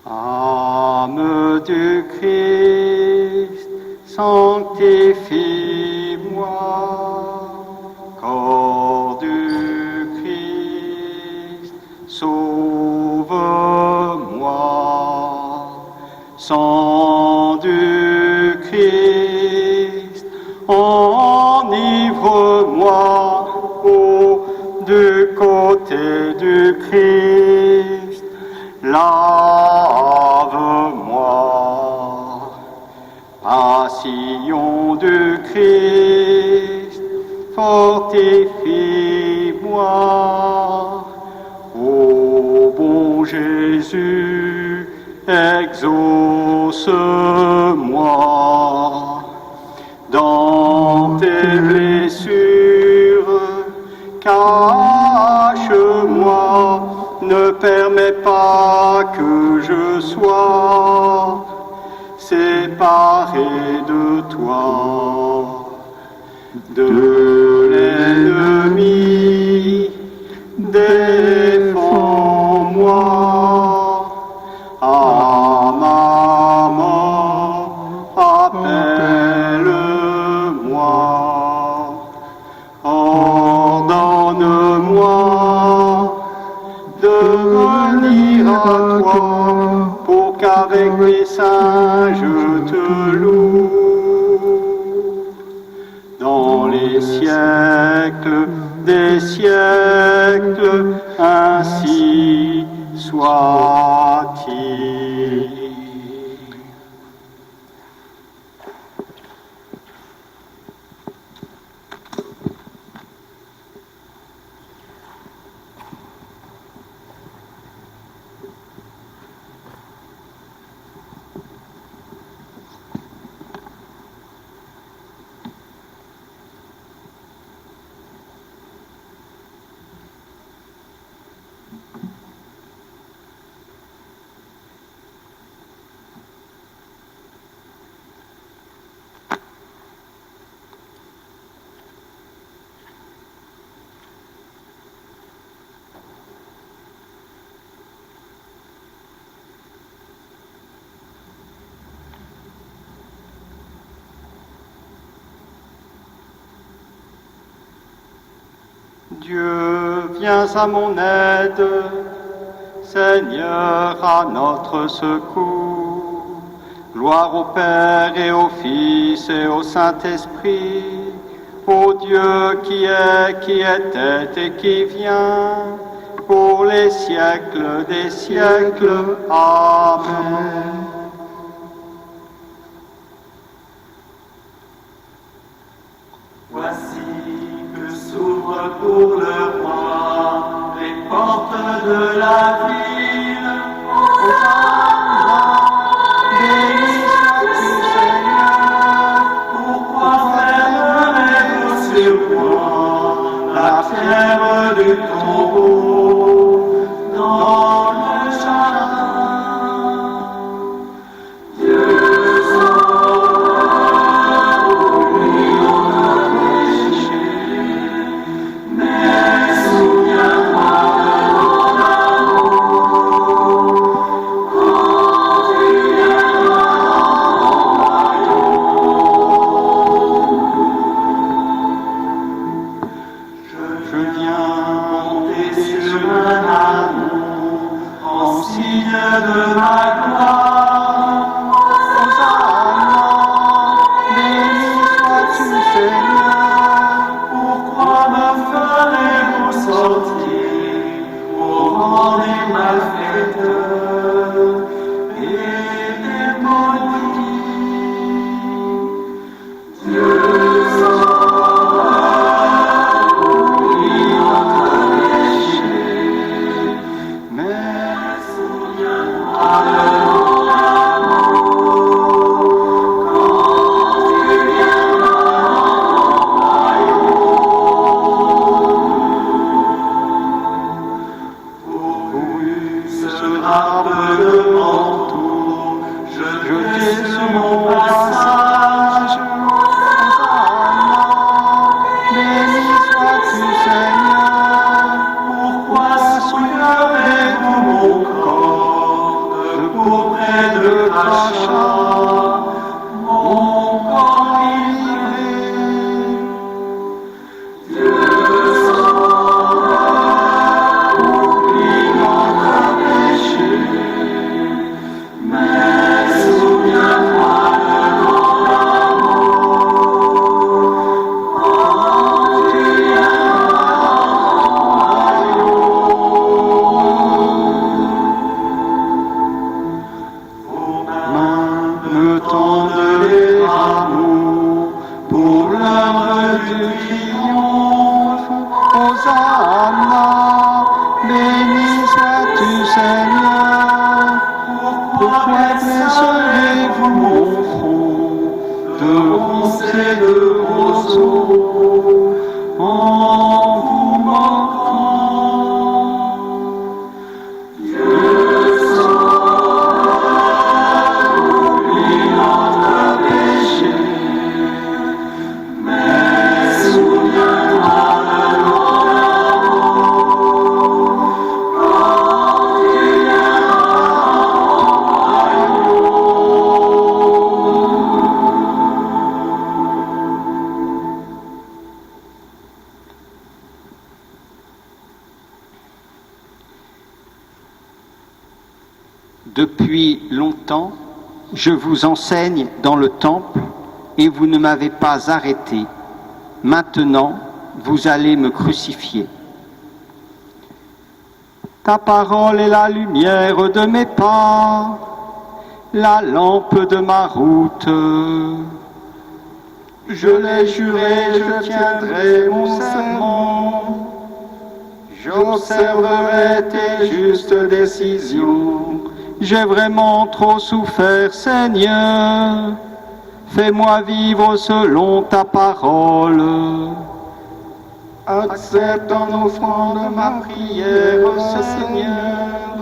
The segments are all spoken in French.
Âme du Christ, sanctifie-moi. Corps du Christ, sauve-moi. Sang du Christ, enivre-moi. Du côté du Christ, lave-moi. Passion du Christ, fortifie-moi. Ô bon Jésus, exauce-moi. Dans tes blessures, cache-moi, ne permets pas que je sois séparé de toi, de l'ennemi, défends-moi, à ma mort, appelle-moi, ordonne-moi de venir à toi, pour qu'avec les saints je te loue. Dans les siècles des siècles, ainsi soit-il. Dieu, viens à mon aide, Seigneur, à notre secours. Gloire au Père et au Fils et au Saint-Esprit, au Dieu qui était et qui vient, pour les siècles des siècles. Amen. Pour le roi, les portes de la ville. Hosanna, béni sois-tu Seigneur. Pourquoi fermerez-vous sur moi la pierre du tombeau dans le jardin? Dieu pour de crachats, mon corps livré. Dieu sauveur, oublie notre péché, mais souviens-toi de ton amour, quand tu viendras dans ton royaume. Vos mains me tendent les rameaux pour l'heure du triomphe. Hosanna, béni sois-tu Seigneur. Pourquoi blesserez-vous mon front de ronces et de roseaux en vous moquant? Dieu sauveur, oublie notre péché, mais souviens-toi de ton amour, quand tu viendras dans ton royaume. Depuis longtemps, je vous enseigne dans le temple et vous ne m'avez pas arrêté. Maintenant, vous allez me crucifier. Ta parole est la lumière de mes pas, la lampe de ma route. Je l'ai juré, je tiendrai mon serment. J'observerai tes justes décisions. J'ai vraiment trop souffert, Seigneur. Fais-moi vivre selon ta parole. Accepte en offrande ma prière, Seigneur.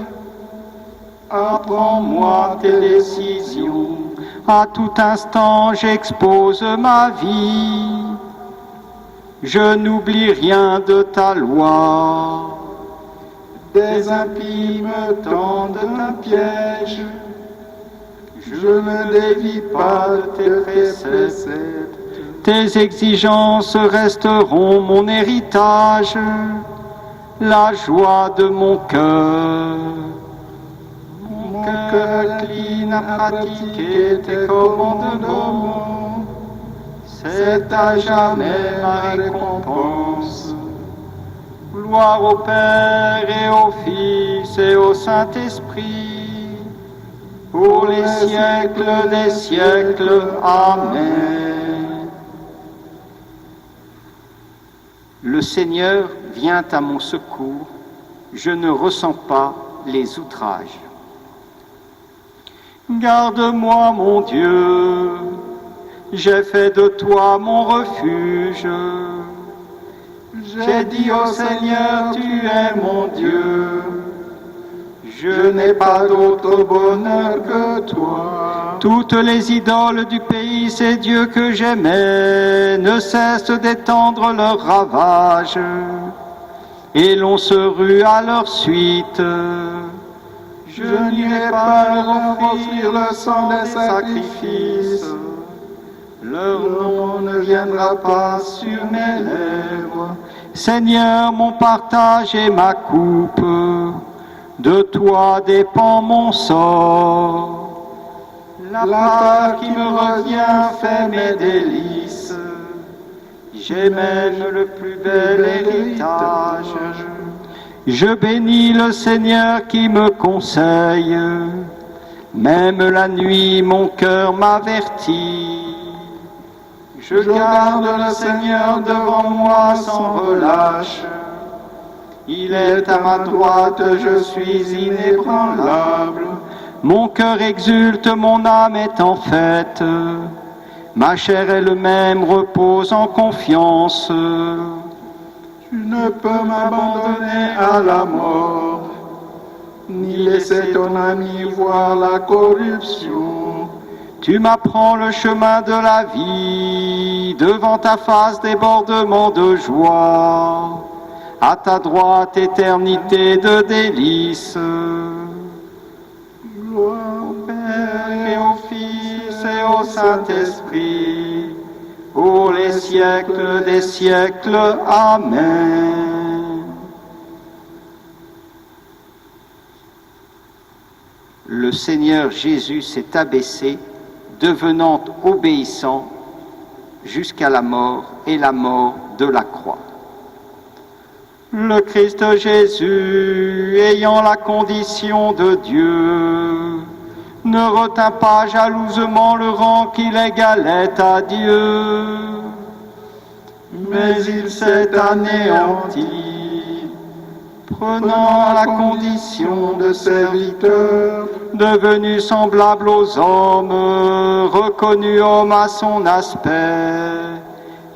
Apprends-moi tes décisions. À tout instant, j'expose ma vie. Je n'oublie rien de ta loi. Des impies me tendent un piège. Je ne dévie pas de tes préceptes. Tes exigences resteront mon héritage, la joie de mon cœur. Mon cœur incline à pratiquer tes commandements. C'est à jamais ma récompense. Gloire au Père et au Fils et au Saint-Esprit, pour les siècles des siècles. Amen. Le Seigneur vient à mon secours, je ne ressens pas les outrages. Garde-moi, mon Dieu, j'ai fait de toi mon refuge. J'ai dit au Seigneur, tu es mon Dieu. Je n'ai pas d'autre bonheur que toi. Toutes les idoles du pays, ces dieux que j'aimais, ne cessent d'étendre leurs ravages, et l'on se rue à leur suite. Je n'irai pas leur offrir le sang des sacrifices. Leur nom ne viendra pas sur mes lèvres. Seigneur, mon partage et ma coupe, de toi dépend mon sort. La part qui me revient fait mes délices. J'ai même le plus bel héritage. Je bénis le Seigneur qui me conseille. Même la nuit, mon cœur m'avertit. Je garde le Seigneur devant moi sans relâche. Il est à ma droite, je suis inébranlable. Mon cœur exulte, mon âme est en fête. Ma chair et le même repose en confiance. Tu ne peux m'abandonner à la mort, ni laisser ton ami voir la corruption. Tu m'apprends le chemin de la vie, devant ta face débordement de joie. À ta droite, éternité de délices. Gloire au Père au Saint-Esprit, pour les siècles des siècles. Amen. Le Seigneur Jésus s'est abaissé, devenant obéissant jusqu'à la mort et la mort de la croix. Le Christ Jésus, ayant la condition de Dieu, ne retint pas jalousement le rang qu'il égalait à Dieu, mais il s'est anéanti, prenant la condition de serviteur, devenu semblable aux hommes, reconnu homme à son aspect,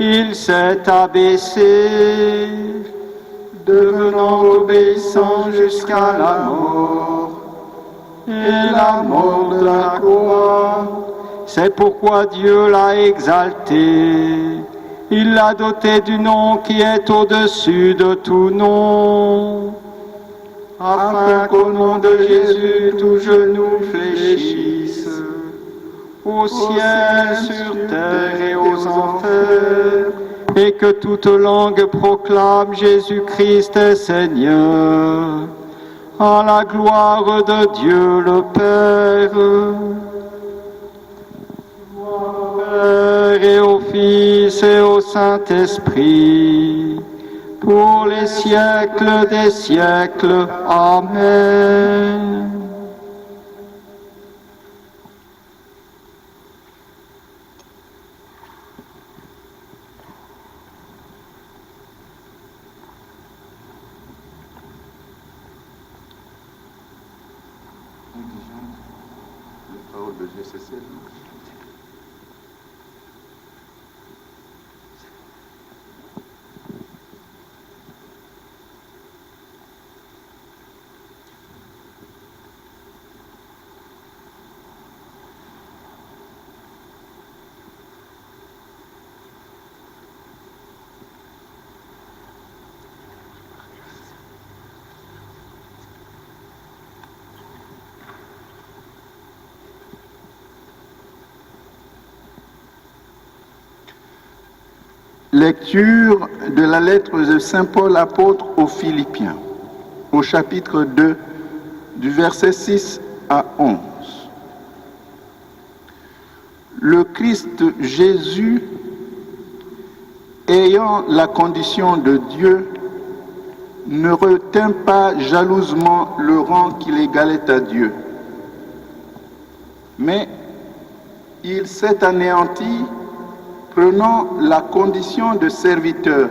il s'est abaissé, devenant obéissant jusqu'à la mort, et la mort de la croix. C'est pourquoi Dieu l'a exalté. Il l'a doté du nom qui est au-dessus de tout nom, afin qu'au nom de Jésus tout genou fléchisse, au ciel, sur terre et aux enfers, et que toute langue proclame Jésus-Christ est Seigneur, à la gloire de Dieu le Père. Gloire au Père et au Fils et au Saint-Esprit, pour les siècles des siècles. Amen. De GCC. Lecture de la lettre de Saint Paul apôtre aux Philippiens, au chapitre 2, du verset 6 à 11. Le Christ Jésus, ayant la condition de Dieu, ne retint pas jalousement le rang qu'il égalait à Dieu, mais il s'est anéanti, prenant la condition de serviteur,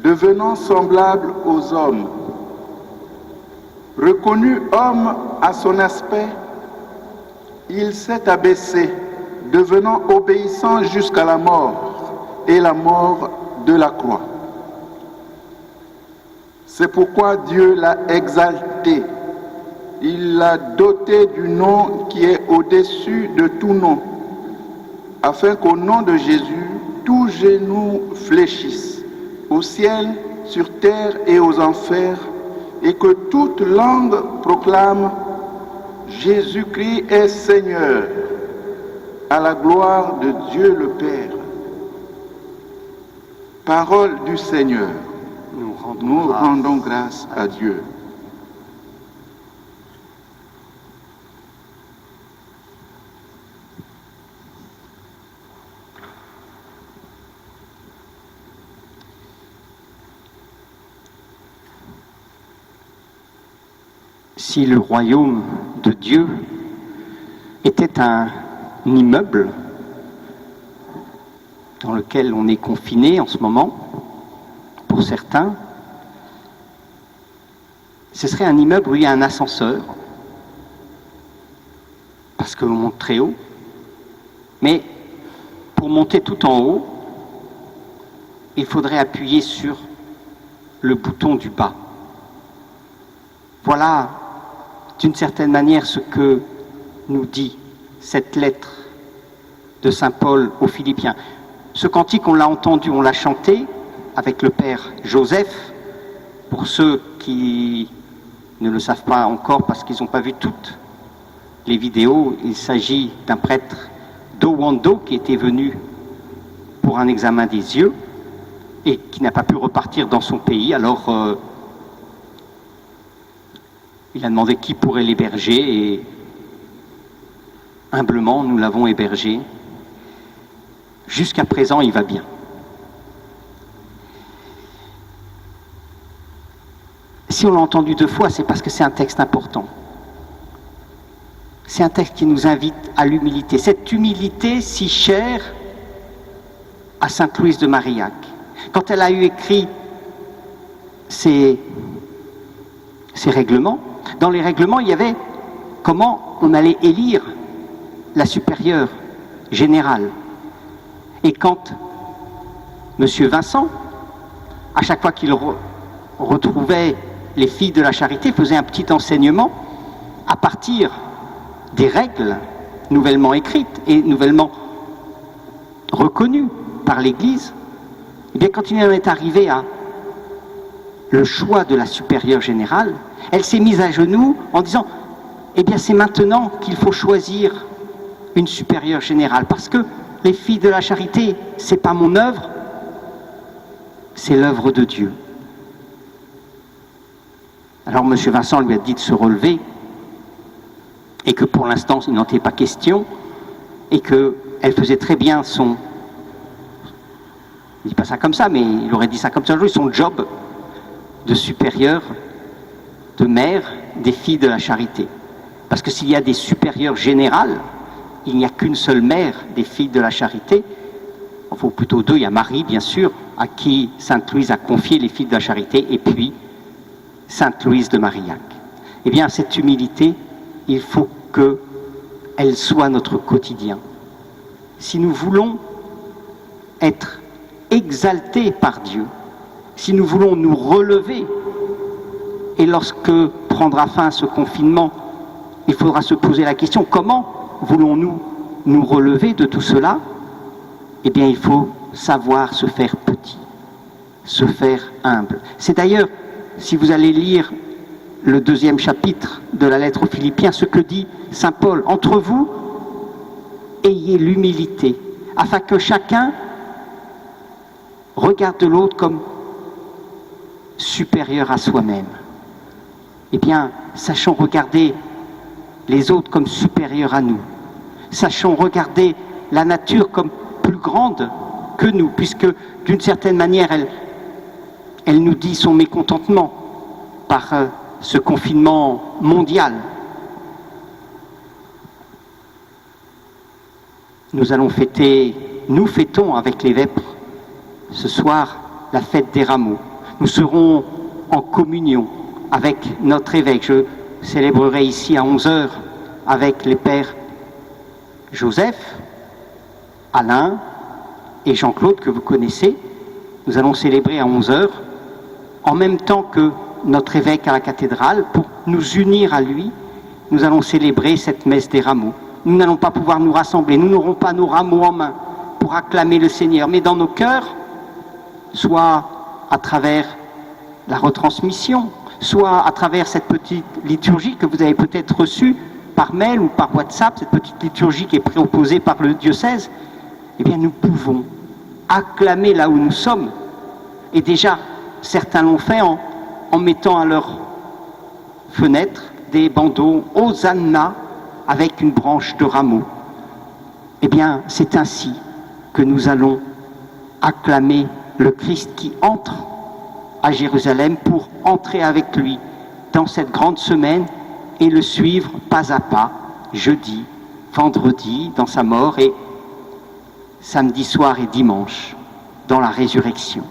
devenant semblable aux hommes. Reconnu homme à son aspect, il s'est abaissé, devenant obéissant jusqu'à la mort, et la mort de la croix. C'est pourquoi Dieu l'a exalté. Il l'a doté du nom qui est au-dessus de tout nom, afin qu'au nom de Jésus, tout genou fléchisse, au ciel, sur terre et aux enfers, et que toute langue proclame Jésus-Christ est Seigneur, à la gloire de Dieu le Père. Parole du Seigneur. Nous rendons grâce à Dieu. Si le royaume de Dieu était un immeuble dans lequel on est confiné en ce moment, pour certains, ce serait un immeuble où il y a un ascenseur, parce qu'on monte très haut, mais pour monter tout en haut, il faudrait appuyer sur le bouton du bas. Voilà, d'une certaine manière, ce que nous dit cette lettre de Saint Paul aux Philippiens. Ce cantique, on l'a entendu, on l'a chanté avec le Père Joseph. Pour ceux qui ne le savent pas encore parce qu'ils n'ont pas vu toutes les vidéos, il s'agit d'un prêtre Dowando qui était venu pour un examen des yeux et qui n'a pas pu repartir dans son pays. Alors, il a demandé qui pourrait l'héberger et humblement, nous l'avons hébergé. Jusqu'à présent, il va bien. Si on l'a entendu 2 fois, c'est parce que c'est un texte important. C'est un texte qui nous invite à l'humilité. Cette humilité si chère à sainte Louise de Marillac. Quand elle a eu écrit ces règlements, dans les règlements, il y avait comment on allait élire la supérieure générale. Et quand M. Vincent, à chaque fois qu'il retrouvait les filles de la charité, faisait un petit enseignement à partir des règles nouvellement écrites et nouvellement reconnues par l'Église, et bien quand il en est arrivé à le choix de la supérieure générale, elle s'est mise à genoux en disant « Eh bien c'est maintenant qu'il faut choisir une supérieure générale, parce que les filles de la charité, c'est pas mon œuvre, c'est l'œuvre de Dieu. » Alors M. Vincent lui a dit de se relever et que pour l'instant il n'en était pas question et qu'elle faisait très bien son... Il ne dit pas ça comme ça, mais il aurait dit ça comme ça, son job de supérieur, de mère des filles de la charité. Parce que s'il y a des supérieures générales, il n'y a qu'une seule mère des filles de la charité, enfin plutôt 2, il y a Marie bien sûr, à qui sainte Louise a confié les filles de la charité, et puis sainte Louise de Marillac. Eh bien cette humilité, il faut qu'elle soit notre quotidien. Si nous voulons être exaltés par Dieu, si nous voulons nous relever, et lorsque prendra fin ce confinement, il faudra se poser la question, comment voulons-nous nous relever de tout cela? Eh bien, il faut savoir se faire petit, se faire humble. C'est d'ailleurs, si vous allez lire le 2e chapitre de la lettre aux Philippiens, ce que dit saint Paul, entre vous, ayez l'humilité, afin que chacun regarde l'autre comme supérieur à soi-même. Eh bien, sachons regarder les autres comme supérieurs à nous. Sachons regarder la nature comme plus grande que nous, puisque d'une certaine manière, elle nous dit son mécontentement par ce confinement mondial. Nous fêtons avec les vêpres ce soir la fête des rameaux. Nous serons en communion avec notre évêque. Je célébrerai ici à 11h avec les pères Joseph, Alain et Jean-Claude que vous connaissez. Nous allons célébrer à 11h en même temps que notre évêque à la cathédrale pour nous unir à lui. Nous allons célébrer cette messe des rameaux. Nous n'allons pas pouvoir nous rassembler, nous n'aurons pas nos rameaux en main pour acclamer le Seigneur, mais dans nos cœurs, soit à travers la retransmission, soit à travers cette petite liturgie que vous avez peut-être reçue par mail ou par WhatsApp, cette petite liturgie qui est proposée par le diocèse, eh bien nous pouvons acclamer là où nous sommes. Et déjà, certains l'ont fait en mettant à leur fenêtre des bandeaux « Hosanna » avec une branche de rameau. Eh bien, c'est ainsi que nous allons acclamer le Christ qui entre à Jérusalem pour entrer avec lui dans cette grande semaine et le suivre pas à pas, jeudi, vendredi, dans sa mort et samedi soir et dimanche, dans la résurrection.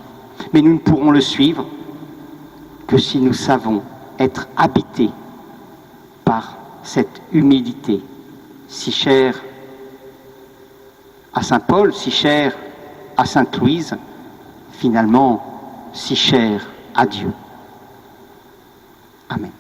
Mais nous ne pourrons le suivre que si nous savons être habités par cette humilité si chère à saint Paul, si chère à sainte Louise, finalement si chère à Dieu. Amen.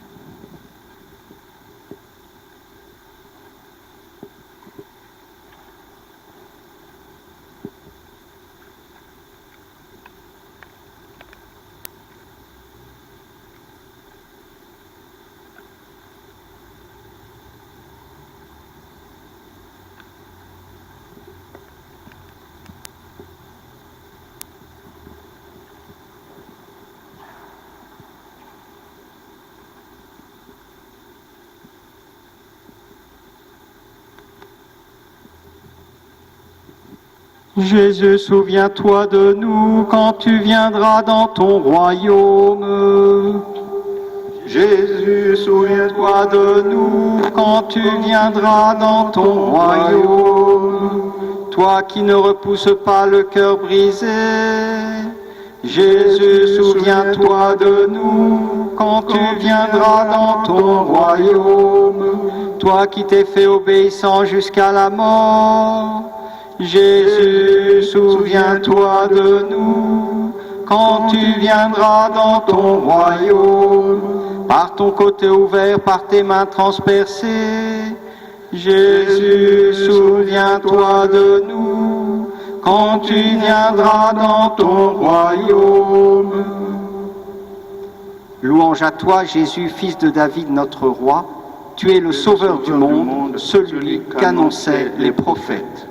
Jésus, souviens-toi de nous quand tu viendras dans ton royaume. Jésus, souviens-toi De nous quand tu viendras dans ton royaume. Toi qui ne repousses pas le cœur brisé. Jésus, souviens-toi de nous quand tu viendras dans ton royaume. Toi qui t'es fait obéissant jusqu'à la mort. Jésus, souviens-toi de nous quand tu viendras dans ton royaume. Par ton côté ouvert, par tes mains transpercées. Jésus, souviens-toi de nous quand tu viendras dans ton royaume. Louange à toi, Jésus, fils de David, notre roi. Tu es le sauveur du monde, celui qu'annonçaient les prophètes.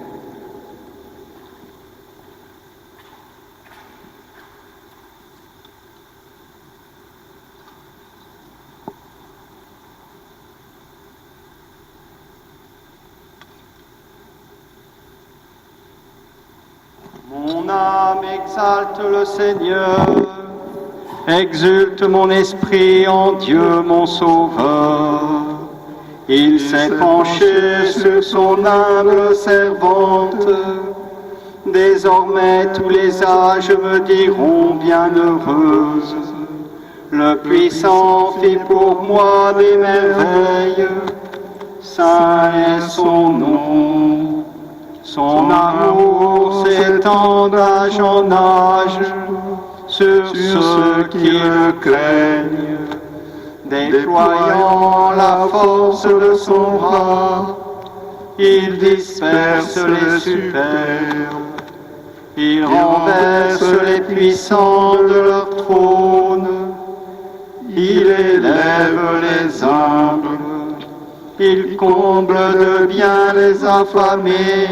Mon âme exalte le Seigneur, exulte mon esprit en Dieu mon Sauveur. Il s'est penché sur son humble servante. Désormais tous les âges me diront bienheureuse. Le puissant fit pour moi des merveilles. Saint est son nom. Son amour s'étend d'âge en âge sur ceux qui le craignent, déployant la force de son bras, il disperse les superbes, il renverse les puissants de leur trône, il élève les humbles, il comble de bien les affamés,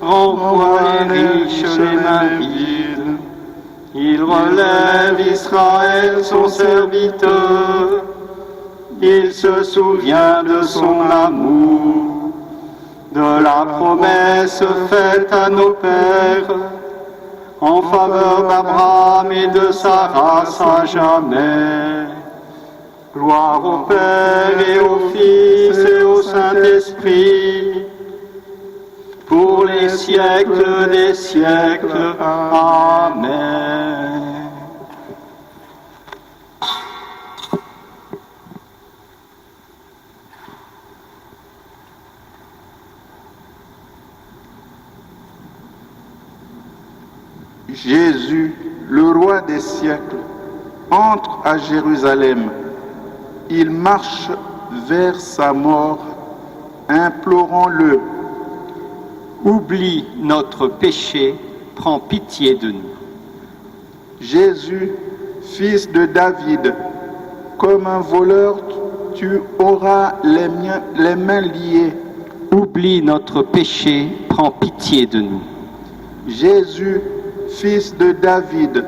renvoie les riches les mains vides. Il relève Israël son serviteur. Il se souvient de son amour, de la promesse faite à nos pères, en faveur d'Abraham et de sa race à jamais. Gloire au Père et au Fils et au Saint-Esprit, pour les siècles des siècles. Amen. Jésus, le roi des siècles, entre à Jérusalem. Il marche vers sa mort, implorons-le. Oublie notre péché, prends pitié de nous. Jésus, fils de David, comme un voleur, tu auras les mains liées. Oublie notre péché, prends pitié de nous. Jésus, fils de David,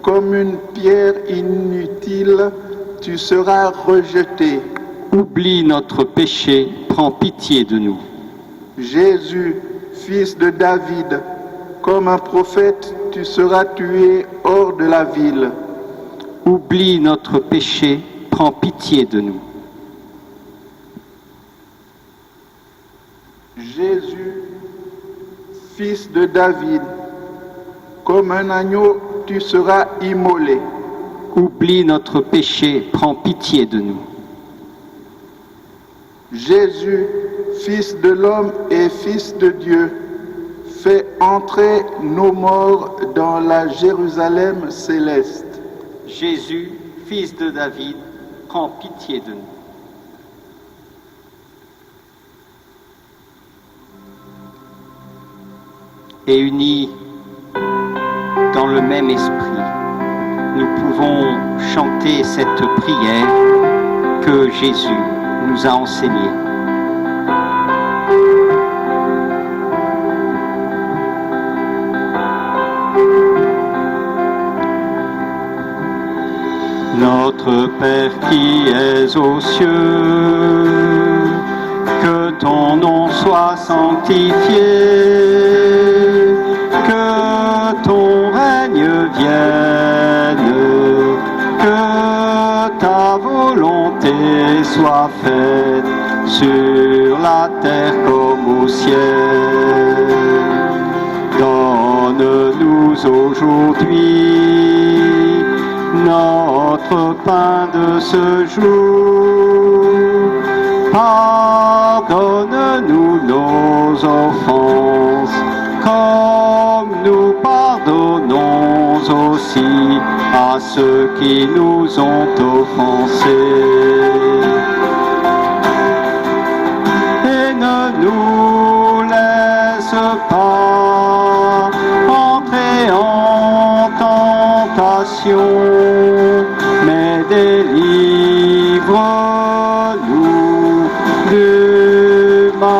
comme une pierre inutile, tu seras rejeté. Oublie notre péché, prends pitié de nous. Jésus, fils de David, comme un prophète, tu seras tué hors de la ville. Oublie notre péché, prends pitié de nous. Jésus, fils de David, comme un agneau, tu seras immolé. Oublie notre péché, prends pitié de nous. Jésus, fils de l'homme et fils de Dieu, fais entrer nos morts dans la Jérusalem céleste. Jésus, fils de David, prends pitié de nous. Et unis dans le même esprit, nous pouvons chanter cette prière que Jésus nous a enseignée. Notre Père qui es aux cieux, que ton nom soit sanctifié, que ton règne vienne, que ta volonté soit faite sur la terre comme au ciel. Donne-nous aujourd'hui notre pain de ce jour. Pardonne-nous nos offenses, comme nous pardonnons aussi à ceux qui nous ont offensés. Et ne nous laisse pas entrer en tentation, mais délivre-nous du mal.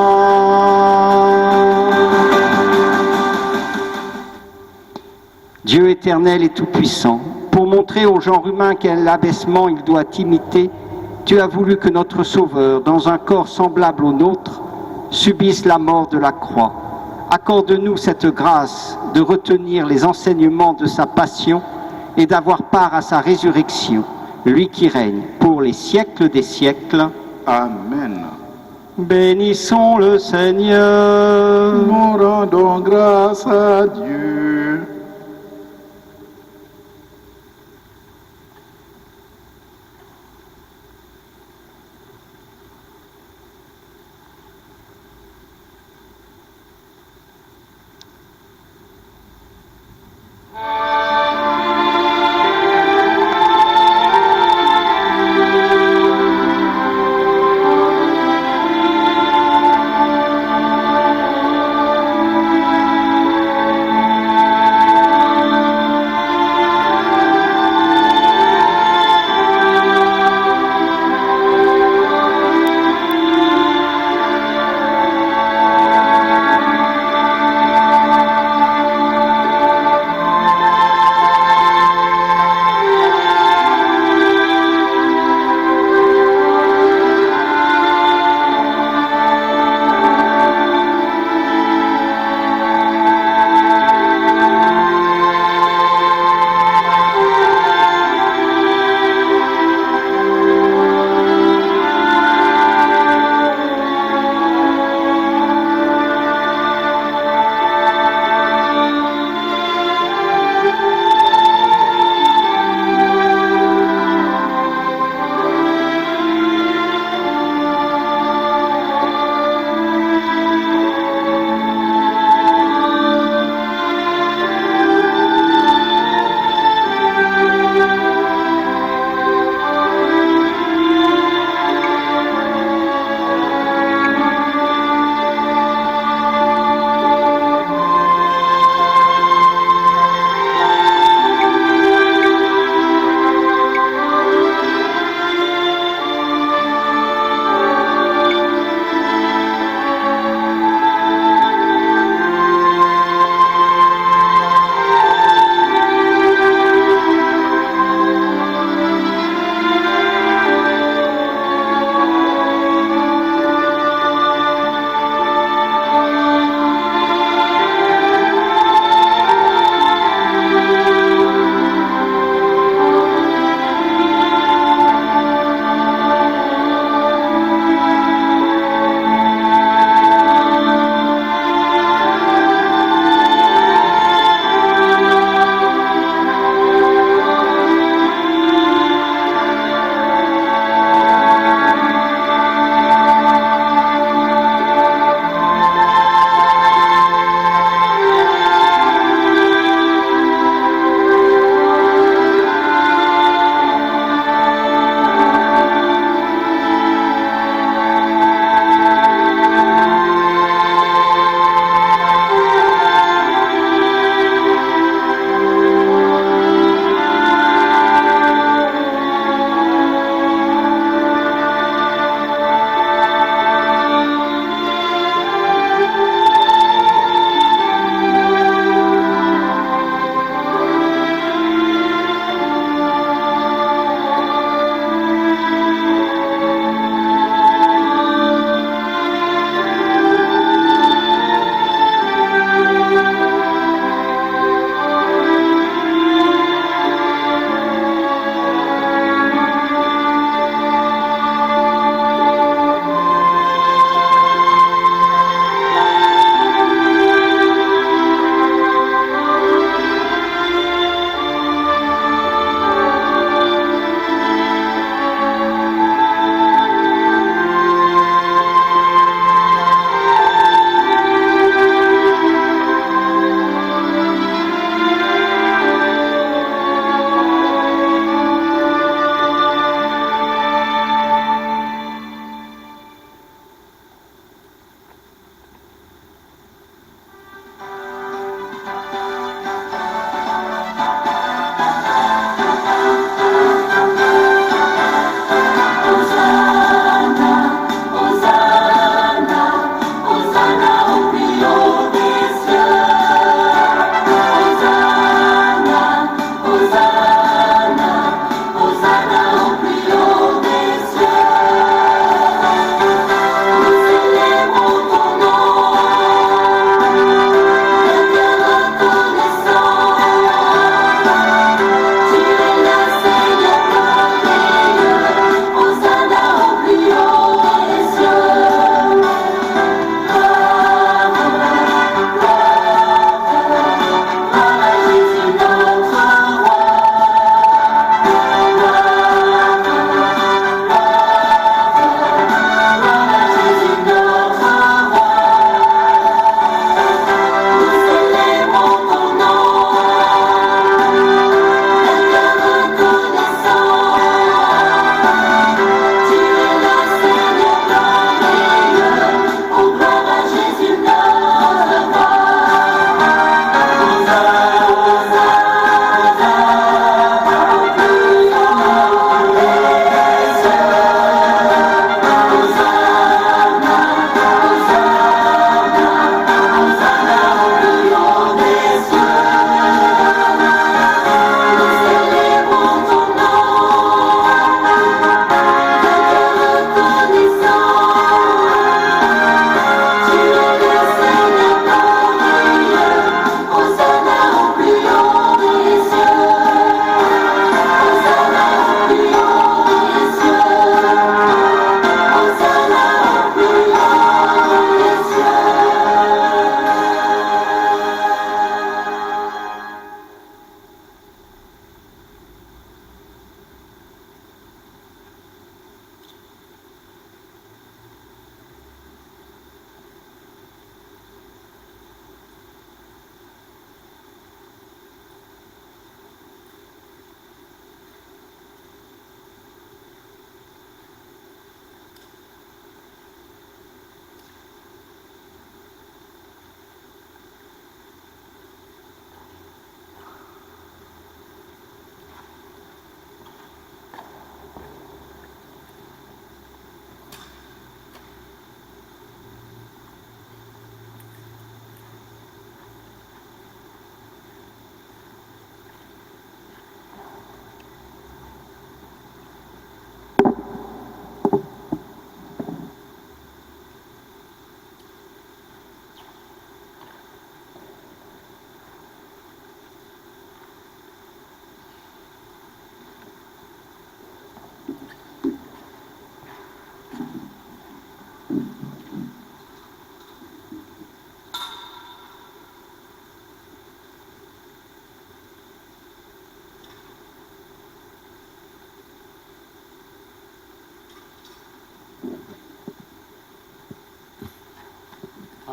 Dieu éternel et tout-puissant, pour montrer au genre humain quel abaissement il doit imiter, tu as voulu que notre Sauveur, dans un corps semblable au nôtre, subisse la mort de la croix. Accorde-nous cette grâce de retenir les enseignements de sa passion et d'avoir part à sa résurrection, lui qui règne pour les siècles des siècles. Amen. Bénissons le Seigneur. Nous rendons grâce à Dieu.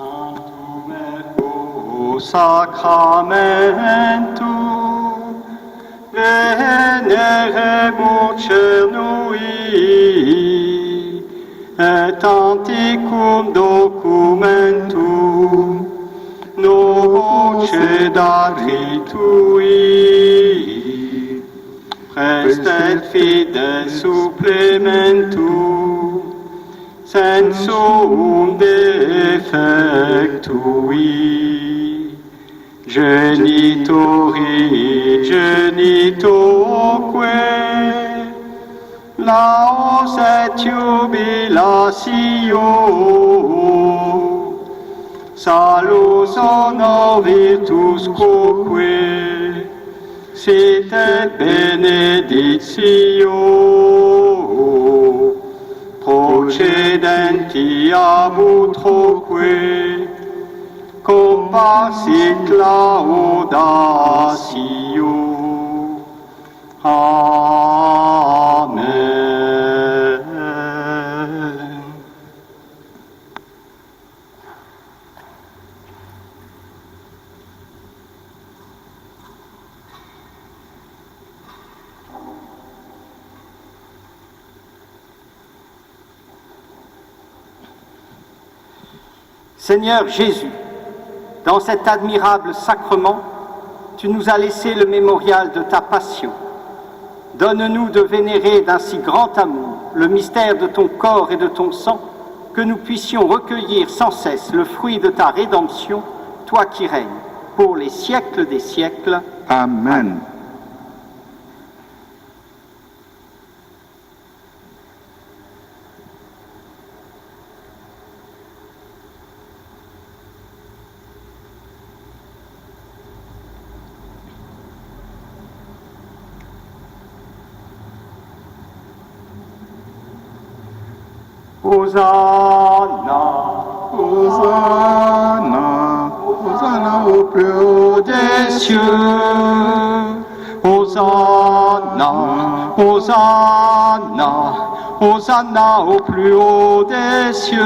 Sanctum ergo sacramentum veneremur cernui et antiquum documentum noce datri tui prestet fides supplementum sensum defectui genitori genitoque laos et jubilatio salus honor virtus quoque sit et benedictio procedenti ab utroque compassit laudatio. Amen. Seigneur Jésus, dans cet admirable sacrement, tu nous as laissé le mémorial de ta passion. Donne-nous de vénérer d'un si grand amour le mystère de ton corps et de ton sang, que nous puissions recueillir sans cesse le fruit de ta rédemption, toi qui règnes pour les siècles des siècles. Amen. Hosanna, Hosanna, Hosanna au plus haut des cieux. Hosanna, Hosanna, Hosanna au plus haut des cieux.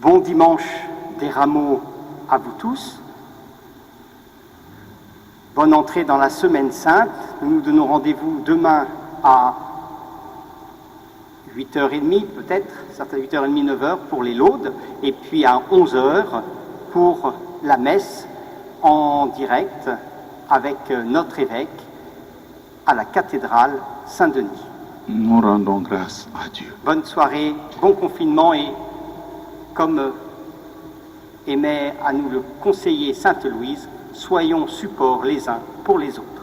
Bon dimanche des rameaux à vous tous. Bonne entrée dans la Semaine Sainte. Nous nous donnons rendez-vous demain à 8h30 peut-être, certains 8h30, 9h pour les laudes, et puis à 11h pour la messe en direct avec notre évêque à la cathédrale Saint-Denis. Nous rendons grâce à Dieu. Bonne soirée, bon confinement et comme aimait à nous le conseiller Sainte Louise, soyons supports les uns pour les autres.